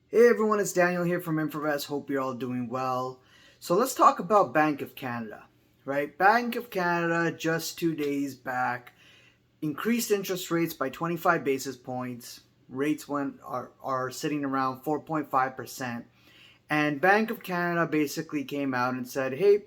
Hey everyone, it's Daniel here from Infovest. Hope you're all doing well. So let's talk about Bank of Canada, right? Bank of Canada just 2 days back increased interest rates by 25 basis points. Rates are sitting around 4.5%. And Bank of Canada basically came out and said, hey,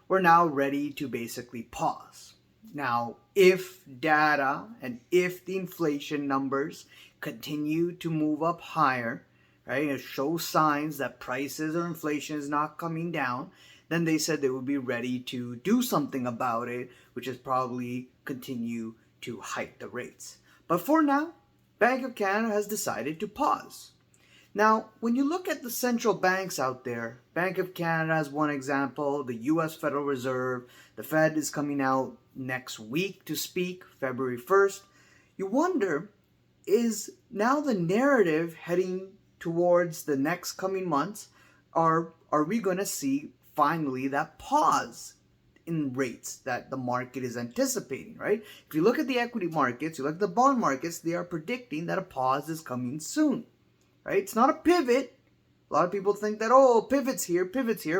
we're now ready to basically pause. Now, if data and if the inflation numbers continue to move up higher, right, and show signs that prices or inflation is not coming down, then they said they would be ready to do something about it, which is probably continue to hike the rates. But for now, Bank of Canada has decided to pause. Now, when you look at the central banks out there, Bank of Canada is one example, the US Federal Reserve, the Fed is coming out next week to speak, February 1st. You wonder, is now the narrative heading towards the next coming months? Are we going to see finally that pause in rates that the market is anticipating, right? If you look at the equity markets, you look at the bond markets, they are predicting that a pause is coming soon, right? It's not a pivot. A lot of people think that, oh, pivot's here,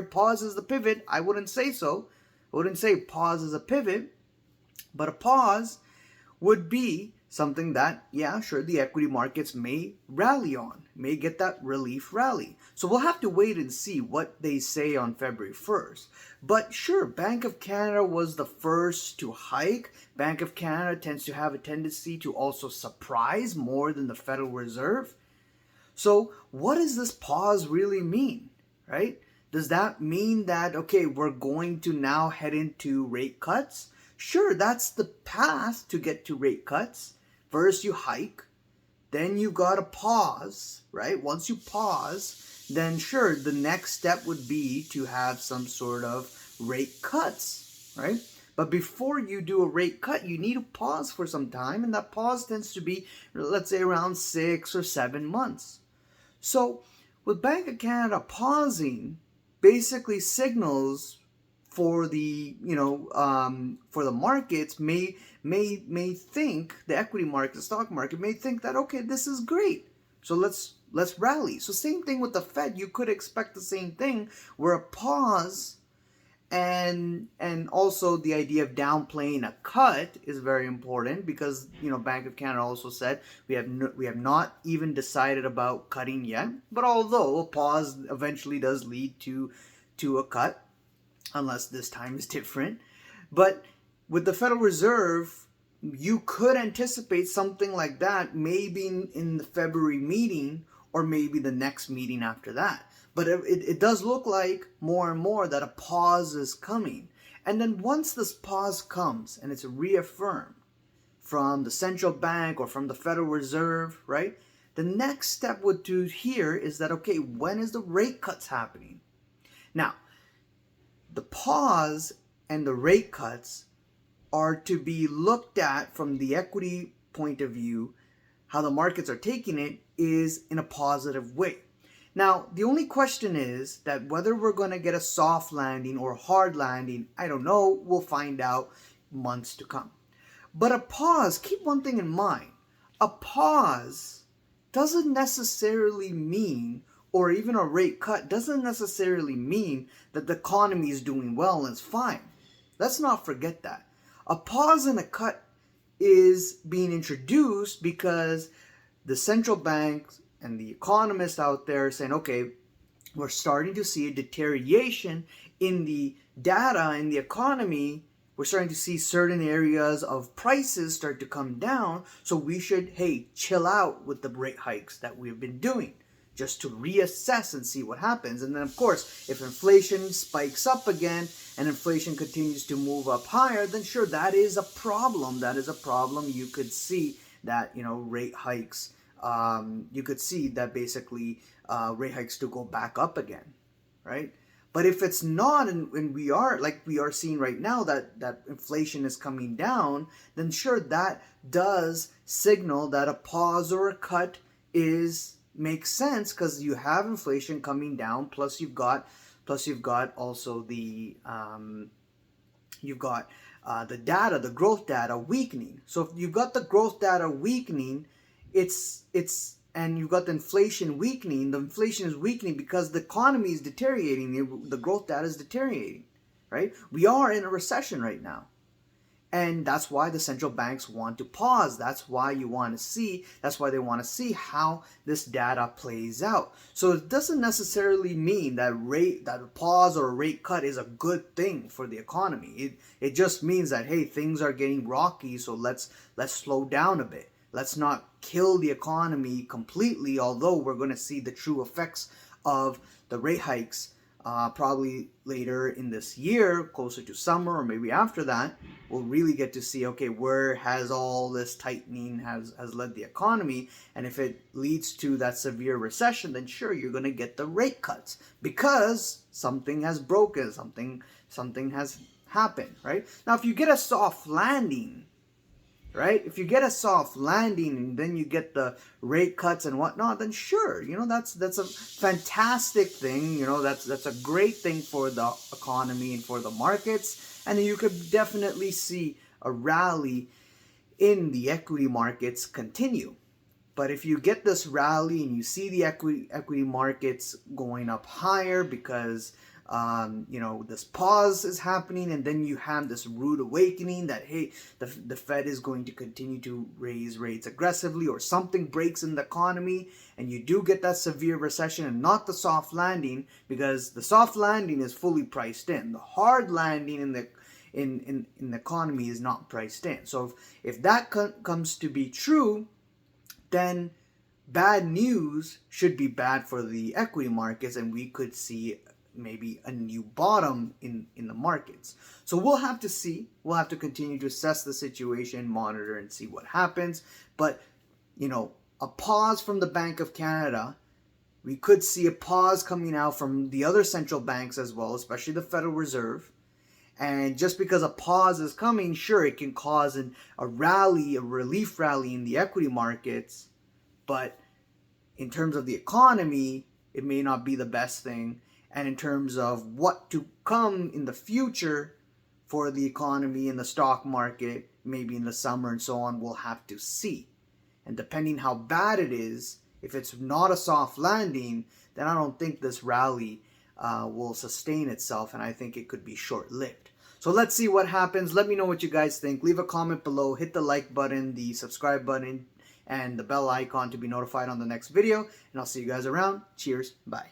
pause is the pivot. I wouldn't say so. I wouldn't say pause is a pivot, but a pause would be something that, yeah, sure, the equity markets may rally on, may get that relief rally. So we'll have to wait and see what they say on February 1st. But sure, Bank of Canada was the first to hike. Bank of Canada tends to have a tendency to also surprise more than the Federal Reserve. So what does this pause really mean, right? Does that mean that, okay, we're going to now head into rate cuts? Sure, that's the path to get to rate cuts. First you hike, then you got to pause, right? Once you pause, then sure, the next step would be to have some sort of rate cuts, right? But before you do a rate cut, you need to pause for some time, and that pause tends to be, let's say, around 6 or 7 months. So with Bank of Canada pausing basically signals for the for the markets may think, the equity market, the stock market may think that, okay, this is great, so let's rally. So same thing with the Fed. You could expect the same thing, where a pause and also the idea of downplaying a cut is very important, because Bank of Canada also said we have not even decided about cutting yet. But although a pause eventually does lead to a cut, unless this time is different. But with the Federal Reserve, you could anticipate something like that, maybe in the February meeting, or maybe the next meeting after that. But it does look like more and more that a pause is coming. And then once this pause comes and it's reaffirmed from the central bank or from the Federal Reserve, right? The next step would to here is that, okay, when is the rate cuts happening? Now, the pause and the rate cuts are to be looked at from the equity point of view. How the markets are taking it is in a positive way. Now, the only question is that whether we're going to get a soft landing or a hard landing, I don't know. We'll find out months to come. But a pause, keep one thing in mind. A pause doesn't necessarily mean, or even a rate cut doesn't necessarily mean that the economy is doing well and it's fine. Let's not forget that. A pause and a cut is being introduced because the central banks and the economists out there are saying, okay, we're starting to see a deterioration in the data in the economy. We're starting to see certain areas of prices start to come down. So we should, hey, chill out with the rate hikes that we've been doing, just to reassess and see what happens. And then, of course, if inflation spikes up again and inflation continues to move up higher, then sure, that is a problem. That is a problem. You could see that, rate hikes, you could see that basically rate hikes to go back up again, right? But if it's not, and we are, like we are seeing right now, that inflation is coming down, then sure, that does signal that a pause or a cut makes sense, because you have inflation coming down, plus you've got also the data, the growth data weakening. So if you've got the growth data weakening, it's and you've got the inflation weakening. The inflation is weakening because the economy is deteriorating. The growth data is deteriorating, right? We are in a recession right now. And that's why the central banks want to pause. That's why they want to see how this data plays out. So it doesn't necessarily mean that a pause or a rate cut is a good thing for the economy. It just means that, hey, things are getting rocky, so let's slow down a bit. Let's not kill the economy completely, although we're going to see the true effects of the rate hikes probably later in this year, closer to summer, or maybe after that. We'll really get to see, okay, where has all this tightening has led the economy, and if it leads to that severe recession, then sure, you're going to get the rate cuts because something has broken, something has happened, right? Now, if you get a soft landing, right? If you get a soft landing and then you get the rate cuts and whatnot, then sure, that's a fantastic thing. That's a great thing for the economy and for the markets. And you could definitely see a rally in the equity markets continue. But if you get this rally and you see the equity markets going up higher because this pause is happening, and then you have this rude awakening that, hey, the Fed is going to continue to raise rates aggressively, or something breaks in the economy and you do get that severe recession and not the soft landing, because the soft landing is fully priced in. The hard landing in the economy is not priced in. So if that comes to be true, then bad news should be bad for the equity markets, and we could see maybe a new bottom in the markets. So we'll have to see. We'll have to continue to assess the situation, monitor, and see what happens. But, a pause from the Bank of Canada, we could see a pause coming out from the other central banks as well, especially the Federal Reserve. And just because a pause is coming, sure, it can cause a relief rally in the equity markets. But in terms of the economy, it may not be the best thing. And in terms of what to come in the future for the economy and the stock market, maybe in the summer and so on, we'll have to see. And depending how bad it is, if it's not a soft landing, then I don't think this rally will sustain itself, and I think it could be short-lived. So let's see what happens. Let me know what you guys think. Leave a comment below. Hit the like button, the subscribe button, and the bell icon to be notified on the next video. And I'll see you guys around. Cheers. Bye.